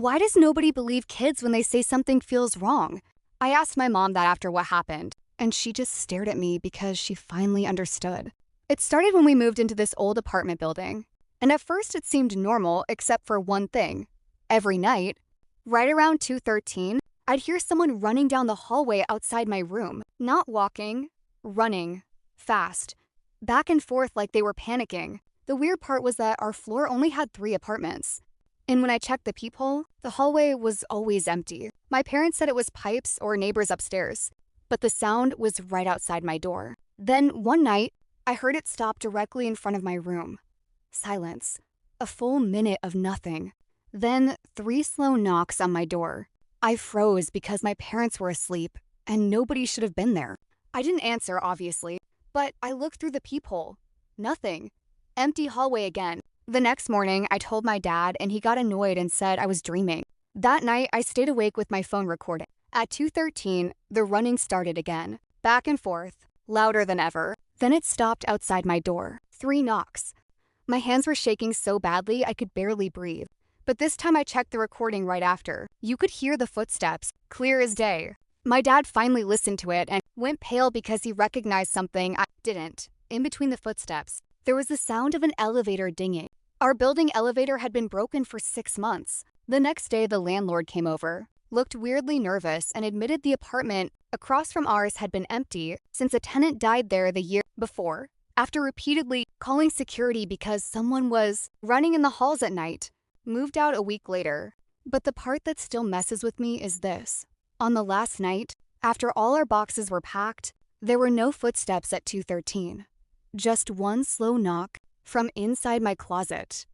Why does nobody believe kids when they say something feels wrong? I asked my mom that after what happened, and she just stared at me because she finally understood. It started when we moved into this old apartment building, and at first it seemed normal except for one thing. Every night, right around 2:13, I'd hear someone running down the hallway outside my room, not walking, running, fast, back and forth like they were panicking. The weird part was that our floor only had 3 apartments. And when I checked the peephole, the hallway was always empty. My parents said it was pipes or neighbors upstairs, but the sound was right outside my door. Then one night, I heard it stop directly in front of my room. Silence. A full minute of nothing. Then 3 slow knocks on my door. I froze because my parents were asleep, and nobody should have been there. I didn't answer, obviously, but I looked through the peephole. Nothing. Empty hallway again. The next morning, I told my dad, and he got annoyed and said I was dreaming. That night, I stayed awake with my phone recording. At 2:13, the running started again. Back and forth, louder than ever. Then it stopped outside my door. 3 knocks. My hands were shaking so badly I could barely breathe. But this time I checked the recording right after. You could hear the footsteps, clear as day. My dad finally listened to it and went pale because he recognized something I didn't. In between the footsteps, there was the sound of an elevator dinging. Our building elevator had been broken for 6 months. The next day, the landlord came over, looked weirdly nervous, and admitted the apartment across from ours had been empty since a tenant died there the year before, after repeatedly calling security because someone was running in the halls at night. Moved out a week later. But the part that still messes with me is this. On the last night, after all our boxes were packed, there were no footsteps at 2:13. Just one slow knock from inside my closet.